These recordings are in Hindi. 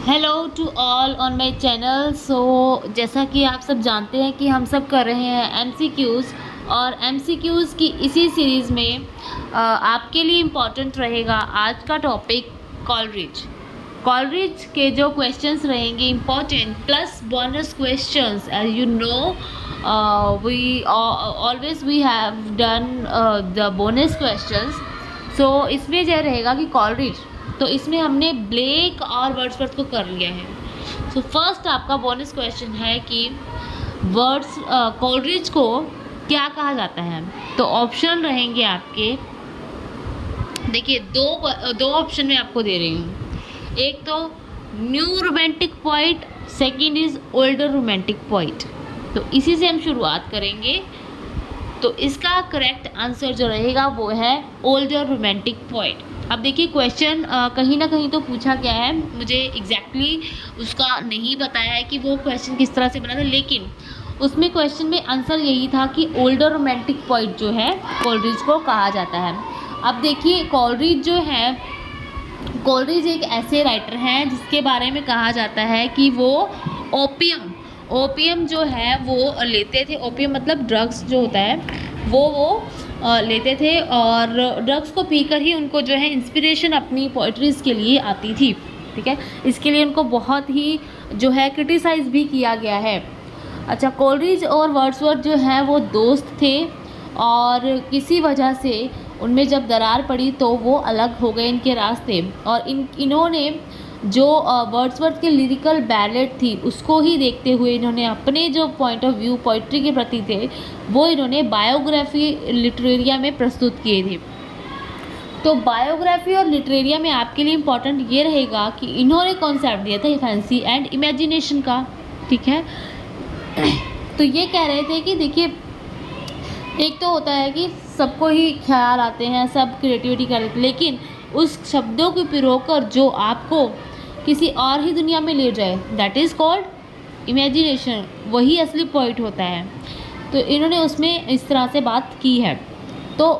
Hello to all on my channel. जैसा कि आप सब जानते हैं कि हम सब कर रहे हैं एमसीक्यूज़ और एमसीक्यूज़ की इसी सीरीज़ में आपके लिए इम्पॉर्टेंट रहेगा आज का टॉपिक कॉलरिज। कॉलरिज के जो क्वेश्चंस रहेंगे important plus bonus questions, as you know we always we have done the bonus questions. So इसमें जो रहेगा कि कॉलरिज, तो इसमें हमने ब्लेक और वर्ड्सवर्थ को कर लिया है। सो फर्स्ट आपका बोनस क्वेश्चन है कि कॉलरिज को क्या कहा जाता है। तो ऑप्शन रहेंगे आपके, देखिए दो ऑप्शन मैं आपको दे रही हूँ। एक तो new romantic poet, second is older romantic poet. तो इसी से हम शुरुआत करेंगे। तो इसका करेक्ट आंसर जो रहेगा वो है ओल्डर रोमांटिक पोइट। अब देखिए क्वेश्चन कहीं ना कहीं तो पूछा गया है, मुझे एग्जैक्टली उसका नहीं बताया है कि वो क्वेश्चन किस तरह से बना था, लेकिन उसमें क्वेश्चन में आंसर यही था कि ओल्डर रोमांटिक पोइट जो है कॉलरिज को कहा जाता है। अब देखिए कॉलरिज जो है, कॉलरिज एक ऐसे राइटर हैं जिसके बारे में कहा जाता है कि वो ओपियम जो है वो लेते थे। ओपियम मतलब ड्रग्स जो होता है वो लेते थे, और ड्रग्स को पीकर ही उनको जो है इंस्पिरेशन अपनी पोइट्रीज़ के लिए आती थी। ठीक है, इसके लिए उनको बहुत ही जो है क्रिटिसाइज़ भी किया गया है। अच्छा, कॉलरिज और वर्ड्सवर्थ जो है वो दोस्त थे, और किसी वजह से उनमें जब दरार पड़ी तो वो अलग हो गए इनके रास्ते। और इन्होंने जो वर्ड्सवर्थ के लिरिकल बैलेट थी उसको ही देखते हुए इन्होंने अपने जो पॉइंट ऑफ व्यू पोइट्री के प्रति थे वो इन्होंने बायोग्राफी लिटरेरिया में प्रस्तुत किए थे। तो बायोग्राफी और लिटरेरिया में आपके लिए इम्पॉर्टेंट ये रहेगा कि इन्होंने कॉन्सेप्ट दिया था फैंसी एंड इमेजिनेशन का। ठीक है, तो ये कह रहे थे कि देखिए एक तो होता है कि सबको ही ख्याल आते हैं, सब क्रिएटिविटी कर लेते, लेकिन उस शब्दों को पिरोकर जो आपको किसी और ही दुनिया में ले जाए, दैट इज़ कॉल्ड इमेजिनेशन, वही असली पॉइंट होता है। तो इन्होंने उसमें इस तरह से बात की है। तो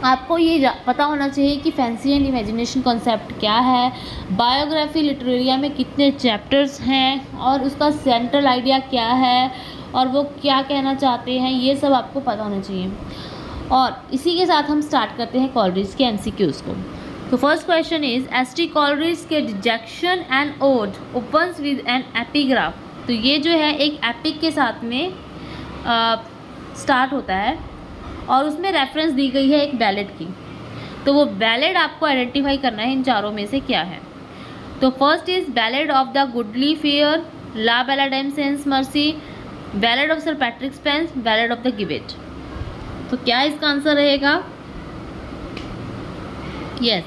आपको ये पता होना चाहिए कि फैंसी एंड इमेजिनेशन कॉन्सेप्ट क्या है, बायोग्राफी लिटरेरिया में कितने चैप्टर्स हैं, और उसका सेंट्रल आइडिया क्या है, और वो क्या कहना चाहते हैं, ये सब आपको पता होना चाहिए। और इसी के साथ हम स्टार्ट करते हैं कॉलरिज के एमसीक्यूज़ को। तो first question is S T. Coleridge के dejection and ode opens with an epigraph. तो ये जो है एक एपिक के साथ में स्टार्ट होता है, और उसमें रेफरेंस दी गई है एक बैलेड की। तो वो बैलेड आपको आइडेंटिफाई करना है इन चारों में से क्या है। तो first is ballad of the goodly fere, la belle dame sans merci, ballad of sir Patrick Spens, ballad of the गिवेट। तो क्या इसका आंसर रहेगा? यस।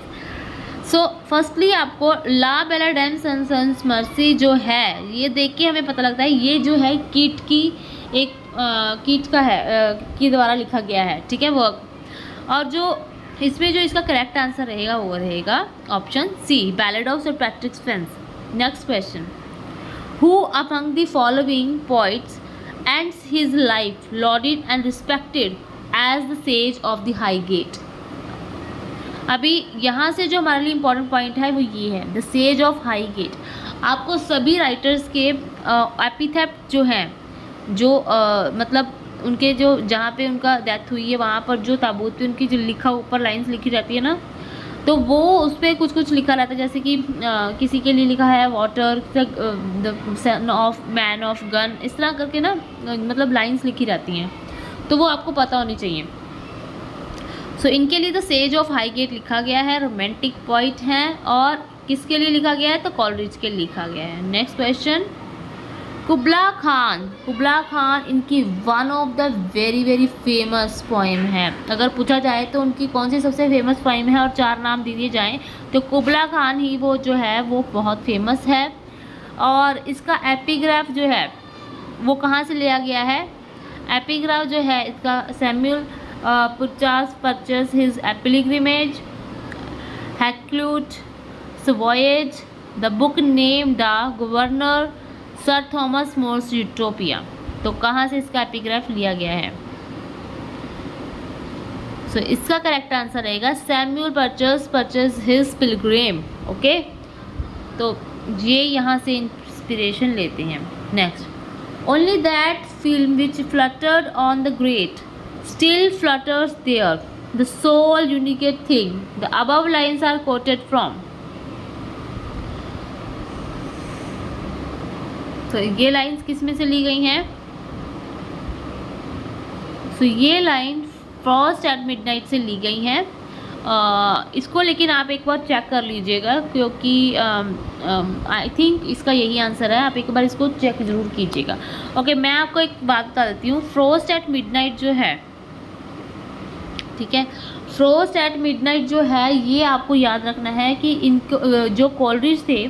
सो फर्स्टली आपको ला बेलाडेम सेंस मर्सी जो है ये देख के हमें पता लगता है ये जो है कीट की एक कीट का है के द्वारा लिखा गया है। ठीक है, वर्क। और जो इसमें जो इसका करेक्ट आंसर रहेगा वो रहेगा option C, ballad of sir Patrick Spens. Next question, who among the following poets ends his life lauded and respected as the sage of the Highgate. अभी यहाँ से जो हमारे लिए इम्पोर्टेंट पॉइंट है वो ये है, द सेज ऑफ हाईगेट। आपको सभी राइटर्स के एपिथेट जो हैं, जो मतलब उनके जो जहाँ पे उनका डेथ हुई है वहाँ पर जो ताबूत पे उनकी जो लिखा ऊपर लाइंस लिखी रहती है ना, तो वो उस पर कुछ कुछ लिखा रहता है। जैसे कि किसी के लिए लिखा है water, the son of man of gun, इस तरह करके ना मतलब लाइंस लिखी रहती हैं, तो वो आपको पता होनी चाहिए। सो इनके लिए द सेज ऑफ हाईगेट लिखा गया है, रोमांटिक पोइट हैं, और किसके लिए लिखा गया है? तो कॉलरिज के लिए लिखा गया है। नेक्स्ट क्वेश्चन, कुबला खान इनकी one of the very famous poem है। अगर पूछा जाए तो उनकी कौन सी सबसे फेमस पोएम है और चार नाम दे दिए जाएँ तो कुबला खान ही वो जो है वो बहुत फेमस है। और इसका एपिग्राफ जो है वो कहाँ से लिया गया है? एपिग्राफ जो है इसका Samuel Purchas his pilgrimage, Hakluyt voyage, the book name the governor, sir Thomas More's Utopia. तो कहाँ से इसका एपिग्राफ लिया गया है? सो इसका करेक्ट आंसर रहेगा Samuel Purchas his pilgrim. Okay, तो ये यहाँ से इंस्पिरेशन लेते हैं। Next, only that film which fluttered on the grate still flutters there the sole unquiet thing the above lines are quoted from. तो ये लाइन्स किस में से ली गई हैं? तो ये लाइन फर्स्ट एट मिडनाइट से ली गई हैं। इसको लेकिन आप एक बार चेक कर लीजिएगा, क्योंकि आई थिंक इसका यही आंसर है। आप एक बार इसको चेक ज़रूर कीजिएगा। ओके, मैं आपको एक बात बता देती हूँ। फ्रोस्ट एट मिडनाइट जो है, ठीक है, फ्रोस्ट एट मिडनाइट जो है, ये आपको याद रखना है कि इनको जो कोलरिज थे,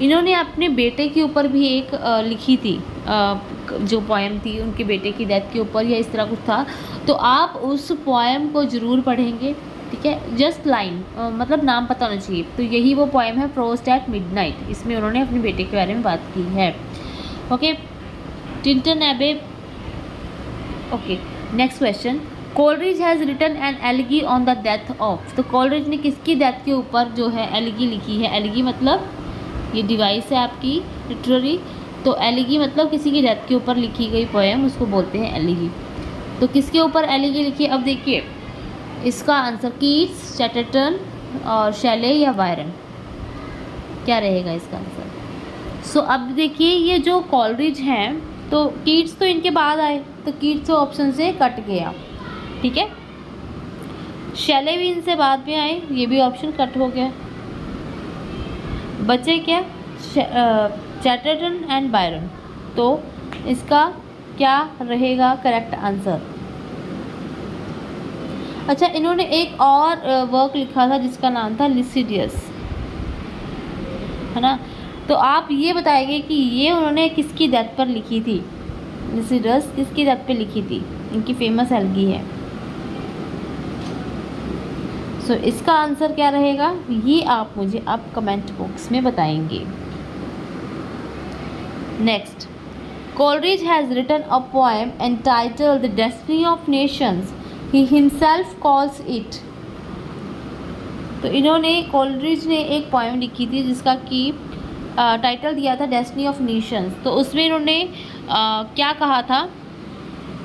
इन्होंने अपने बेटे के ऊपर भी एक लिखी थी, जो पोएम थी उनके बेटे की डेथ के ऊपर या इस तरह कुछ था। तो आप उस पोएम को ज़रूर पढ़ेंगे, ठीक है। जस्ट लाइन मतलब नाम पता होना चाहिए। तो यही वो पोएम है फ्रोस्ट एट मिडनाइट। इसमें उन्होंने अपने बेटे के बारे में बात की है। Okay, Tintern Abbey. Okay, next question, Coleridge has written an elegy on the death of. तो कोलरिज ने किसकी डेथ के ऊपर जो है एलिगी लिखी है? एलिगी मतलब ये डिवाइस है आपकी लिटरेरी। तो एलिगी मतलब किसी की डेथ के ऊपर लिखी गई पोएम, उसको बोलते हैं एलिगी। तो किसके ऊपर एलिगी लिखी है? अब देखिए इसका आंसर कीट्स, चैटरटन और शैले या बायरन, क्या रहेगा इसका आंसर? सो अब देखिए ये जो कोलरिज हैं, तो कीट्स तो इनके बाद आए, तो कीट्स तो ऑप्शन से कट गया, ठीक है। शैले भी इनसे बाद में आए, ये भी ऑप्शन कट हो गया। बचे क्या? Chatterton and Byron. तो इसका क्या रहेगा करेक्ट आंसर? अच्छा, इन्होंने एक और वर्क लिखा था जिसका नाम था लिसिडियस, है ना। तो आप ये बताएंगे कि ये उन्होंने किसकी डेथ पर लिखी थी? लिसिडियस किसकी डेथ पर लिखी थी? इनकी फेमस एल्गी है। सो इसका आंसर क्या रहेगा, ये आप मुझे अब कमेंट बॉक्स में बताएंगे। Next, Coleridge has written a poem entitled the destiny of nations, he himself calls it. तो इन्होंने कोलरिज ने एक पोएम लिखी थी जिसका कि टाइटल दिया था डेस्टिनी ऑफ नेशंस। तो उसमें इन्होंने क्या कहा था?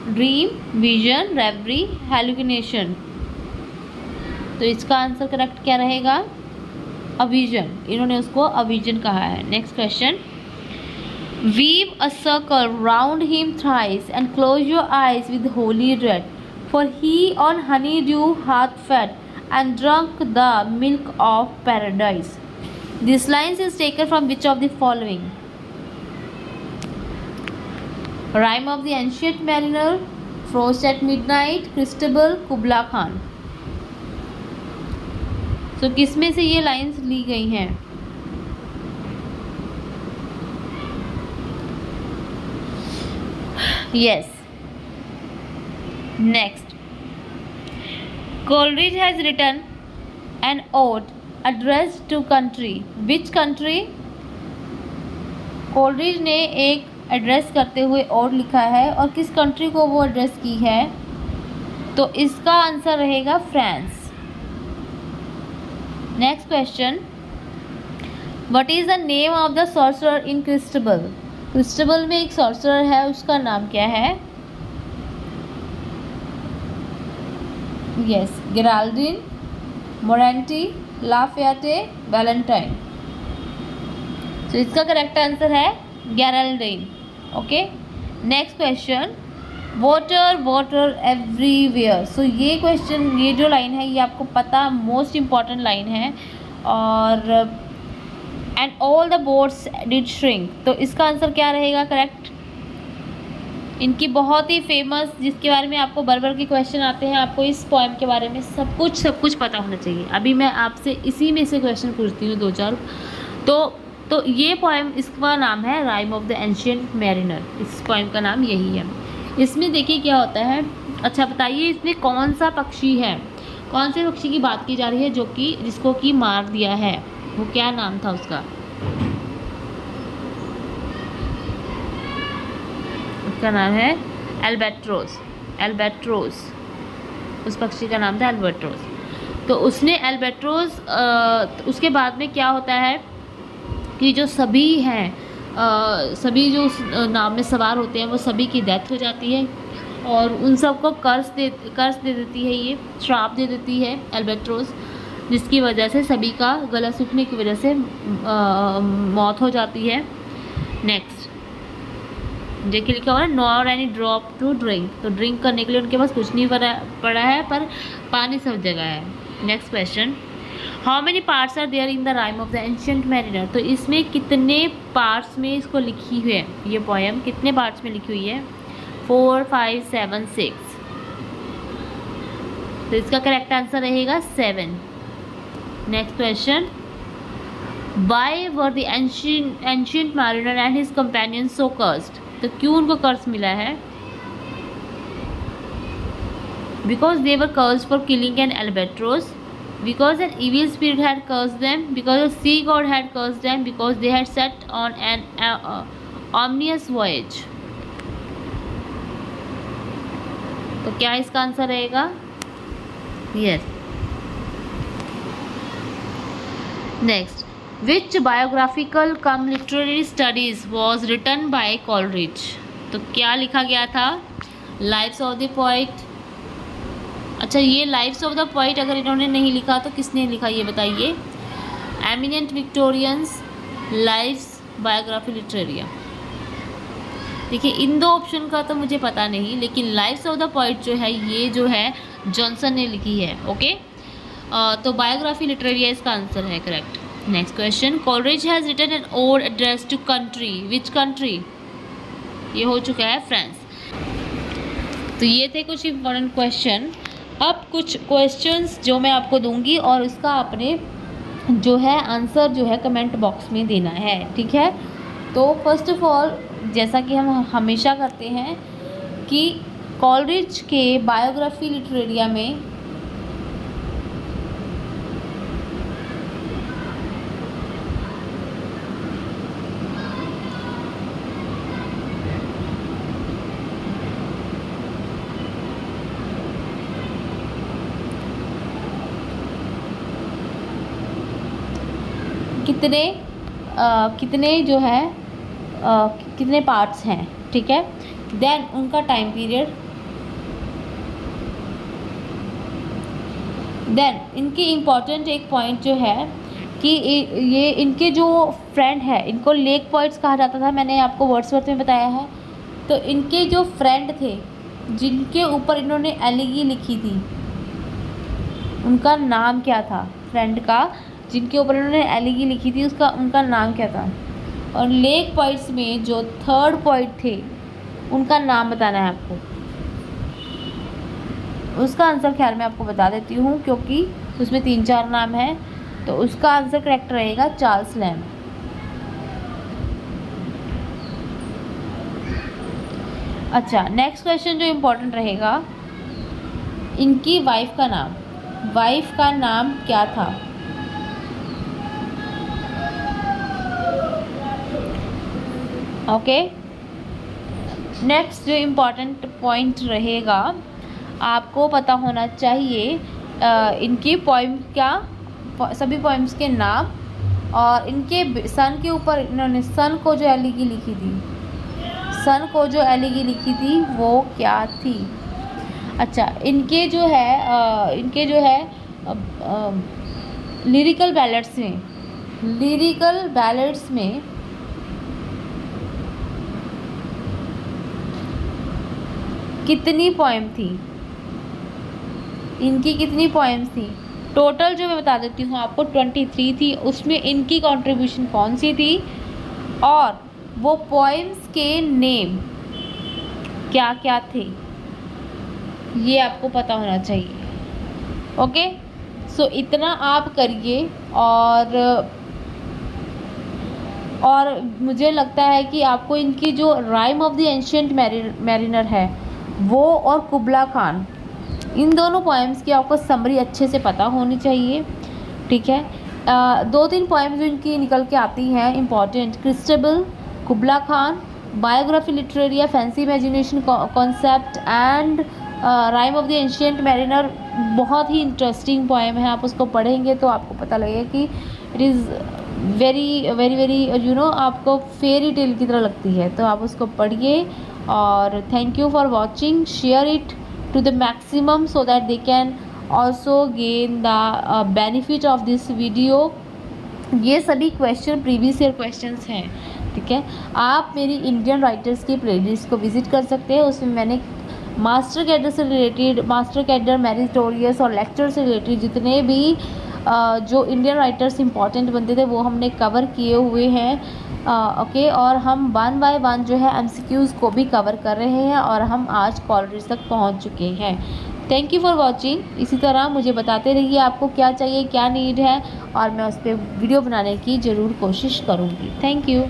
Dream, vision, reverie, hallucination. तो इसका आंसर करेक्ट क्या रहेगा? अविजन। इन्होंने उसको अविजन कहा है। Next question, weave a circle round him thrice and close your eyes with holy dread, for he on honey dew hath fed and drunk the milk of paradise. This lines is taken from which of the following? Rime of the ancient mariner, frost at midnight, Christabel, Kubla Khan. तो किस में से ये लाइंस ली गई हैं? Yes. Next, Coleridge has written an ode addressed to country, which country? Coleridge ने एक एड्रेस करते हुए ओड लिखा है, और किस कंट्री को वो एड्रेस की है? तो इसका आंसर रहेगा France. Next question, what is the name of the sorcerer in Christabel? Christabel में एक सॉर्सरर है, उसका नाम क्या है? Yes, Geraldine, Morenti, Lafayette, Valentine. तो इसका करेक्ट आंसर है Geraldine. Okay, next question, water water everywhere. So ये क्वेश्चन, ये जो लाइन है ये आपको पता मोस्ट इम्पॉर्टेंट लाइन है। और and all the boats did shrink. तो इसका आंसर क्या रहेगा करेक्ट? इनकी बहुत ही फेमस, जिसके बारे में आपको बार बार के क्वेश्चन आते हैं, आपको इस पोएम के बारे में सब कुछ पता होना चाहिए। अभी मैं आपसे इसी में से क्वेश्चन पूछती हूँ 2-4। तो ये पोएम, इसका नाम है rhyme of the ancient mariner. इस पोएम का नाम यही है। इसमें देखिए क्या होता है। अच्छा बताइए, इसमें कौन सा पक्षी है, कौन से पक्षी की बात की जा रही है जो कि जिसको कि मार दिया है? वो क्या नाम था उसका? उसका नाम है एल्बेट्रोस। एल्बेट्रोस, उस पक्षी का नाम था एल्बेट्रोस। तो उसने एल्बेट्रोस, उसके बाद में क्या होता है कि जो सभी हैं सभी जो उस नाव में सवार होते हैं वो सभी की डेथ हो जाती है और उन सबको कर्स दे देती है, ये श्राप दे देती है एल्बेट्रोस, जिसकी वजह से सभी का गला सूखने की वजह से मौत हो जाती है। नेक्स्ट देखिए लिखा हुआ है not any drop to drink, तो ड्रिंक करने के लिए उनके पास कुछ नहीं पड़ा है, पर पानी सब जगह है। Next question, how many parts are there in the rime of the ancient mariner, तो इसमें कितने पार्ट्स में इसको लिखी हुई है, ये पोएम कितने पार्ट्स में लिखी हुई है? 4, 5, 7, 6, तो इसका करेक्ट आंसर रहेगा 7। Next question, why were the ancient mariner and his companion so cursed, तो क्यों उनको कर्स मिला है? Because they were cursed for killing an albatross, because an evil spirit had cursed them, because a sea god had cursed them, because they had set on an ominous voyage। तो क्या इसका आंसर रहेगा? Yes. Next, which biographical cum literary studies was written by Coleridge, तो क्या लिखा गया था? Lives of the poet. अच्छा, ये लाइव्स ऑफ द पोइट अगर इन्होंने नहीं लिखा तो किसने लिखा ये बताइए? Eminent Victorians, lives, biography Literaria. देखिए इन दो ऑप्शन का तो मुझे पता नहीं, लेकिन लाइव्स ऑफ द पोइट जो है ये जो है जॉनसन ने लिखी है। ओके, तो बायोग्राफी लिटरेरिया इसका आंसर है correct. Next question, Coleridge has written an ode address to country, which country? ये हो चुका है फ्रांस। तो ये थे कुछ इंपॉर्टेंट क्वेश्चन। अब कुछ क्वेश्चंस जो मैं आपको दूंगी और उसका आपने जो है आंसर जो है कमेंट बॉक्स में देना है, ठीक है? तो फर्स्ट ऑफ ऑल, जैसा कि हम हमेशा करते हैं कि कॉलरिज के बायोग्राफी लिटरेरिया में कितने जो है कितने पार्ट्स हैं, ठीक है? देन उनका टाइम पीरियड, देन इनकी इम्पॉर्टेंट एक पॉइंट जो है कि ये इनके जो फ्रेंड है, इनको लेक पोइट्स कहा जाता था, मैंने आपको वर्ड्सवर्थ में बताया है। तो इनके जो फ्रेंड थे जिनके ऊपर इन्होंने एलिगी लिखी थी, उनका नाम क्या था? फ्रेंड का जिनके ऊपर इन्होंने एलिगी लिखी थी उनका नाम क्या था? और लेक पोइट्स में जो थर्ड पोइट थे उनका नाम बताना है आपको। उसका आंसर खैर मैं आपको बता देती हूँ, क्योंकि उसमें 3-4 नाम हैं। तो उसका आंसर करेक्ट रहेगा चार्ल्स लैम्ब। अच्छा, नेक्स्ट क्वेश्चन जो इम्पोर्टेंट रहेगा, इनकी वाइफ का नाम क्या था? ओके, नेक्स्ट जो इम्पॉर्टेंट पॉइंट रहेगा, आपको पता होना चाहिए इनकी पोइम क्या, सभी पोइम्स के नाम, और इनके सन के ऊपर इन्होंने सन को जो एलिगी लिखी थी वो क्या थी? अच्छा, इनके जो है लिरिकल बैलेड्स में कितनी पोएम थी? इनकी कितनी पोएम्स थी? टोटल जो मैं बता देती हूँ आपको 23 थी। उसमें इनकी कंट्रीब्यूशन कौन सी थी और वो पोएम्स के नेम क्या क्या थे, ये आपको पता होना चाहिए। ओके, सो इतना आप करिए। और मुझे लगता है कि आपको इनकी जो rhyme of the ancient mariner है वो और कुबला खान, इन दोनों पोएम्स की आपको समरी अच्छे से पता होनी चाहिए, ठीक है? 2-3 पोएम्स जो इनकी निकल के आती हैं important, Christabel, Kubla Khan, Biographia Literaria, fancy imagination concept and rime of the ancient mariner बहुत ही इंटरेस्टिंग पोएम है। आप उसको पढ़ेंगे तो आपको पता लगेगा कि it is very very very you know आपको फेरी टेल की तरह लगती है, तो आप उसको पढ़िए। और thank you for watching, share it to the maximum so that they can also gain the benefit of this video. ये सभी क्वेश्चन प्रीवियस ईयर क्वेश्चंस हैं, ठीक है। आप मेरी इंडियन राइटर्स की प्लेलिस्ट को विजिट कर सकते हैं, उसमें मैंने मास्टर कैडर से रिलेटेड, मास्टर कैडर, मेरिटोरियस और लेक्चर से रिलेटेड जितने भी जो इंडियन राइटर्स इंपॉर्टेंट बनते थे वो हमने कवर किए हुए हैं। ओके, और हम 1 बाय 1 जो है MCQs को भी कवर कर रहे हैं और हम आज कॉलरेज तक पहुंच चुके हैं। Thank you for watching. इसी तरह मुझे बताते रहिए आपको क्या चाहिए, क्या नीड है, और मैं उस पर वीडियो बनाने की ज़रूर कोशिश करूँगी। Thank you.